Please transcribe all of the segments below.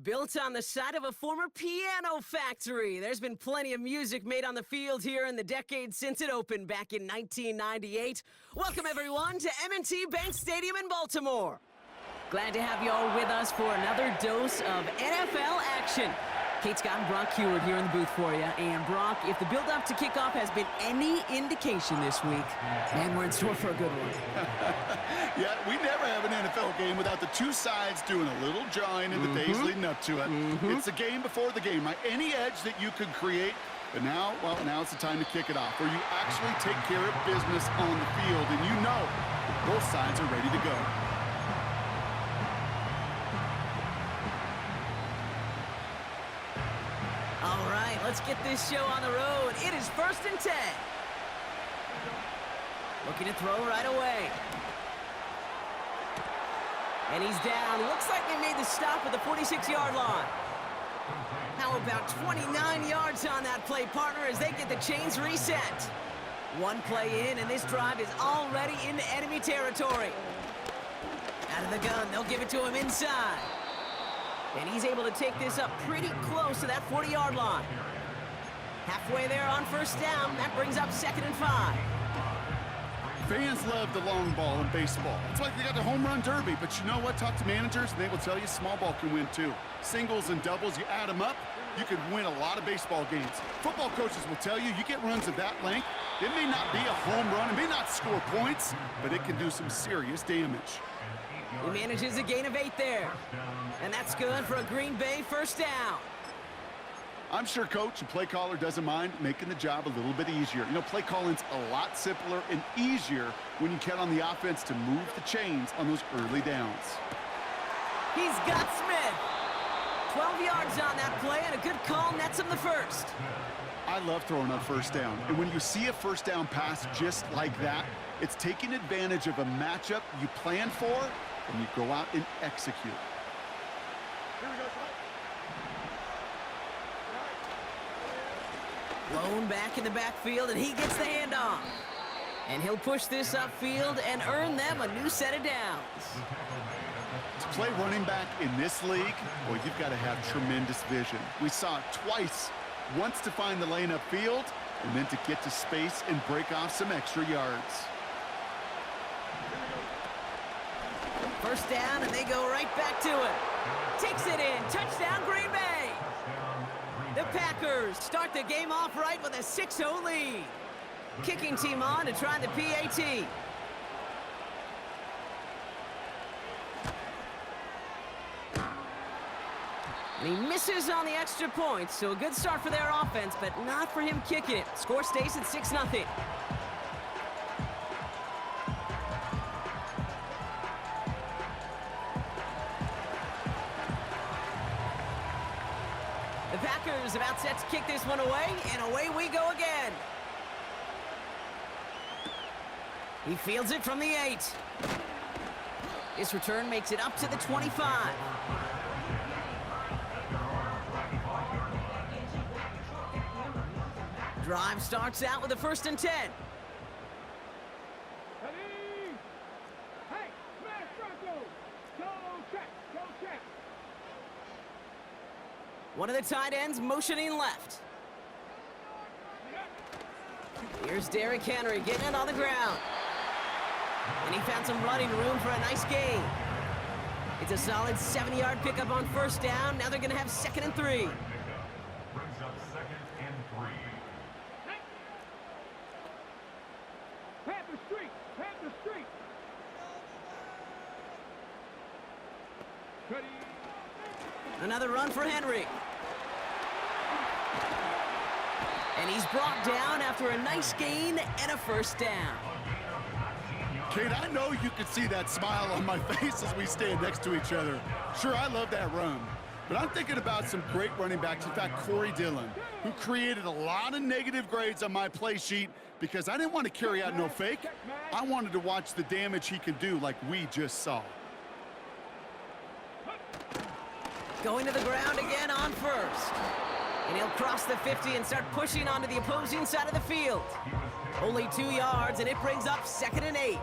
Built on the side of a former piano factory, there's been plenty of music made on the field here in the decades since it opened back in 1998. Welcome, everyone, to M&T Bank Stadium in Baltimore. Glad to have you all with us for another dose of NFL action. Kate Scott and Brock Heward here in the booth for you. And Brock, if the build-up to kickoff has been any indication this week, man, we're in store for a good one. Yeah, we never have an NFL game without the two sides doing a little jawing in the days leading up to it. It's a game before the game, right? Any edge that you could create, but now, well, now it's the time to kick it off, where you actually take care of business on the field, and you know both sides are ready to go. All right, let's get this show on the road. It is 1st and 10. Looking to throw right away. And he's down. Looks like they made the stop at the 46-yard line. How about 29 yards on that play, partner, as they get the chains reset. One play in, and this drive is already into enemy territory. Out of the gun, they'll give it to him inside. And he's able to take this up pretty close to that 40-yard line. Halfway there on 1st down. That brings up 2nd and 5. Fans love the long ball in baseball. It's like they got the home run derby, but you know what? Talk to managers, and they will tell you small ball can win too. Singles and doubles, you add them up, you can win a lot of baseball games. Football coaches will tell you, you get runs of that length, it may not be a home run, it may not score points, but it can do some serious damage. He manages a gain of 8 there. And that's good for a Green Bay 1st down. I'm sure coach and play caller doesn't mind making the job a little bit easier. You know, play calling's a lot simpler and easier when you count on the offense to move the chains on those early downs. He's got Smith. 12 yards on that play, and a good call nets him the 1st. I love throwing on 1st down. And when you see a 1st down pass just like that, it's taking advantage of a matchup you plan for, and you go out and execute. Blown back in the backfield, and he gets the handoff. And he'll push this upfield and earn them a new set of downs. To play running back in this league, well, you've got to have tremendous vision. We saw it twice. Once to find the lane upfield, and then to get to space and break off some extra yards. 1st down, and they go right back to it. Takes it in. Touchdown, Green Bay. The Packers start the game off right with a 6-0 lead. Kicking team on to try the PAT. And he misses on the extra point, so a good start for their offense, but not for him kicking it. Score stays at 6-0. The Packers about set to kick this one away, and away we go again. He fields it from the 8. This return makes it up to the 25. Drive starts out with a 1st and 10. One of the tight ends motioning left. Here's Derrick Henry getting it on the ground. And he found some running room for a nice gain. It's a solid 7-yard pickup on 1st down. Now they're going to have 2nd and 3. Brings up 2nd and 3. Panther Street! Panther Street! Another run for Henry. And he's brought down after a nice gain and a 1st down. Kate, I know you can see that smile on my face as we stand next to each other. Sure, I love that run. But I'm thinking about some great running backs. In fact, Corey Dillon, who created a lot of negative grades on my play sheet because I didn't want to carry out no fake. I wanted to watch the damage he could do like we just saw. Going to the ground again on 1st. And he'll cross the 50 and start pushing onto the opposing side of the field. Only 2 yards, and it brings up 2nd and 8.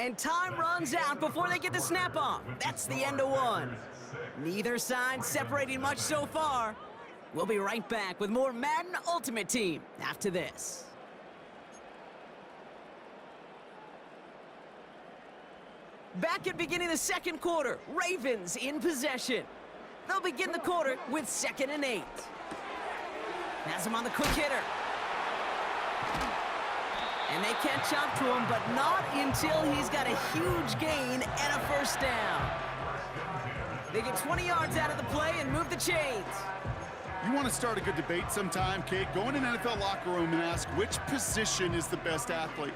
And time runs out before they get the snap off. That's the end of one. Neither side separating much so far. We'll be right back with more Madden Ultimate Team after this. Back at beginning of the second quarter, Ravens in possession. They'll begin the quarter with 2nd and 8. Has him on the quick hitter. And they catch up to him, but not until he's got a huge gain and a first down. They get 20 yards out of the play and move the chains. You want to start a good debate sometime, Kate? Go in an NFL locker room and ask which position is the best athlete.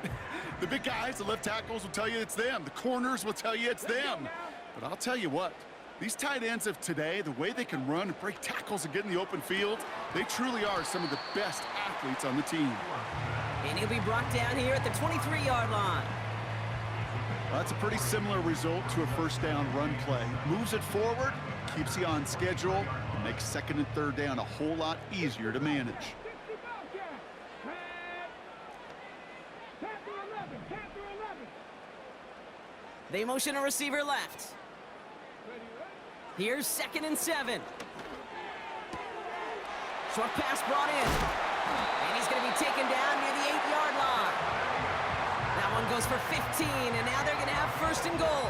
The big guys, the left tackles will tell you it's them. The corners will tell you it's them. But I'll tell you what, these tight ends of today, the way they can run and break tackles and get in the open field, they truly are some of the best athletes on the team. And he'll be brought down here at the 23-yard line. Well, that's a pretty similar result to a first down run play. Moves it forward, keeps you on schedule, and makes 2nd and 3rd down a whole lot easier to manage. They motion a receiver left. Here's 2nd and 7. Short pass brought in. And he's going to be taken down near the 8-yard line. That one goes for 15, and now they're going to have 1st and goal.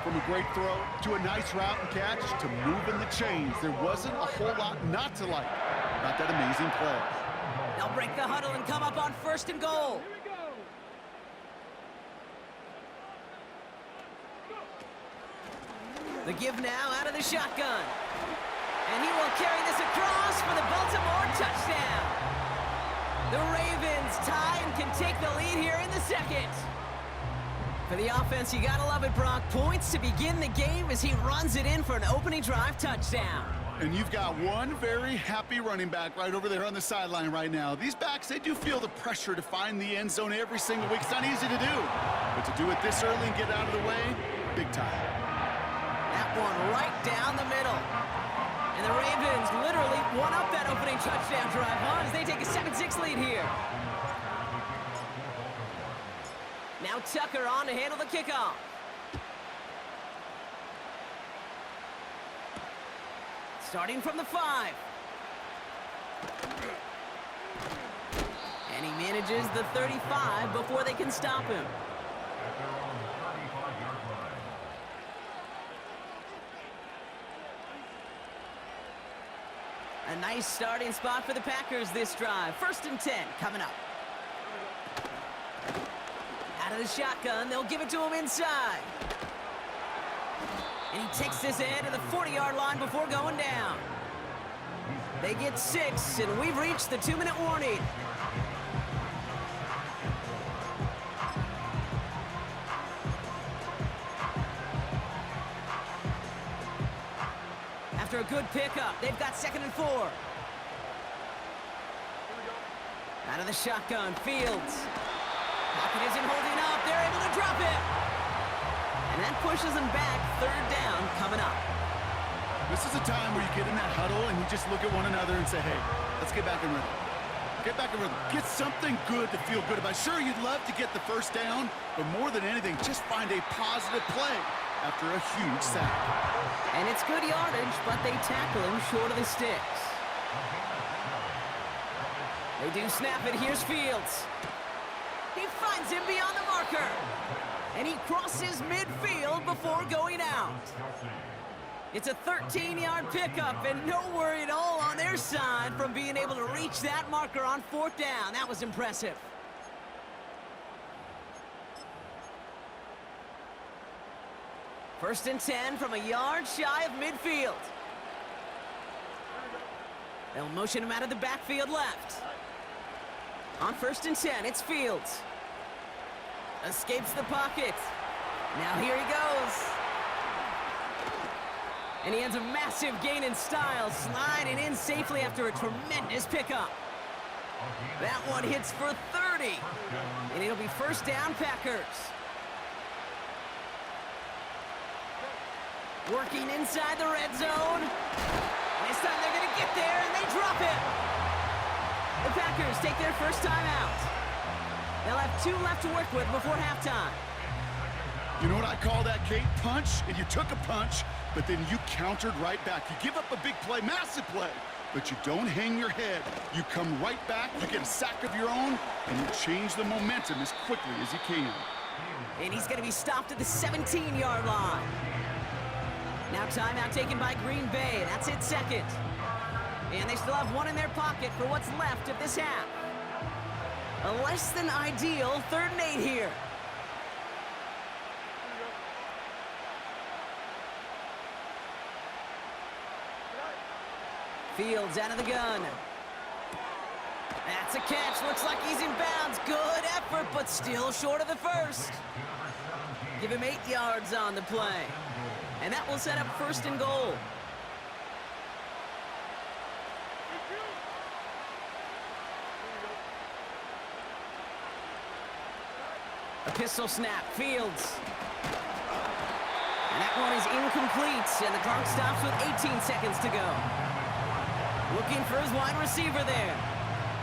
From a great throw to a nice route and catch to moving the chains, there wasn't a whole lot not to like about that amazing play. They'll break the huddle and come up on 1st and goal. The give now out of the shotgun. And he will carry this across for the Baltimore touchdown. The Ravens tie and can take the lead here in the 2nd. For the offense, you gotta love it, Brock. Points to begin the game as he runs it in for an opening drive touchdown. And you've got one very happy running back right over there on the sideline right now. These backs, they do feel the pressure to find the end zone every single week. It's not easy to do. But to do it this early and get out of the way, big time. That one right down the middle. And the Ravens literally won up that opening touchdown drive as they take a 7-6 lead here. Now Tucker on to handle the kickoff. Starting from the 5. And he manages the 35 before they can stop him. A nice starting spot for the Packers this drive. 1st and 10 coming up. Out of the shotgun, they'll give it to him inside. And he takes this in to the 40-yard line before going down. They get 6, and we've reached the 2-minute warning. After a good pickup, they've got 2nd and 4. Out of the shotgun, Fields. Pocket isn't holding up. They're able to drop it. And that pushes them back. 3rd down coming up. This is a time where you get in that huddle and you just look at one another and say, hey, let's get back in rhythm. Get back in rhythm. Get something good to feel good about. Sure, you'd love to get the 1st down, but more than anything, just find a positive play after a huge sack. And it's good yardage, but they tackle him short of the sticks. They do snap it. Here's Fields. He finds him beyond the marker. And he crosses midfield before going out. It's a 13-yard pickup, and no worry at all on their side from being able to reach that marker on 4th down. That was impressive. First and 10 from a yard shy of midfield. They'll motion him out of the backfield left. On 1st and 10, it's Fields. Escapes the pocket. Now here he goes. And he has a massive gain in style, sliding in safely after a tremendous pickup. That one hits for 30. And it'll be 1st down, Packers. Working inside the red zone. This time they're going to get there, and they drop it. The Packers take their first time out. They'll have 2 left to work with before halftime. You know what I call that, Kate? Punch, and you took a punch, but then you countered right back. You give up a big play, massive play, but you don't hang your head. You come right back, you get a sack of your own, and you change the momentum as quickly as you can. And he's going to be stopped at the 17-yard line. Now timeout taken by Green Bay. That's it, second. And they still have one in their pocket for what's left of this half. A less than ideal 3rd and 8 here. Fields out of the gun. That's a catch. Looks like he's in bounds. Good effort, but still short of the first. Give him 8 yards on the play. And that will set up 1st and goal. A pistol snap. Fields. And that one is incomplete. And the clock stops with 18 seconds to go. Looking for his wide receiver there.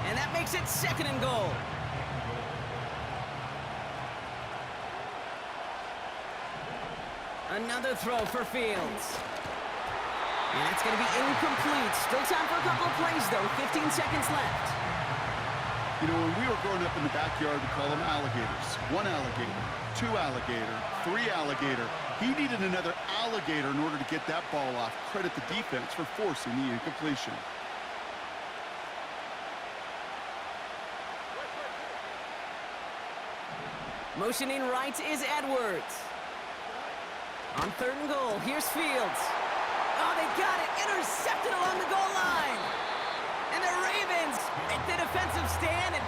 And that makes it 2nd and goal. Another throw for Fields. And that's going to be incomplete. Still time for a couple of plays, though. 15 seconds left. You know, when we were growing up in the backyard, we call them alligators. 1 alligator, 2 alligator, 3 alligator. He needed another alligator in order to get that ball off. Credit the defense for forcing the incompletion. Motioning right is Edwards. On 3rd and goal, here's Fields. Oh, they got it. Intercepted along the goal line. And the Ravens make the defensive stand and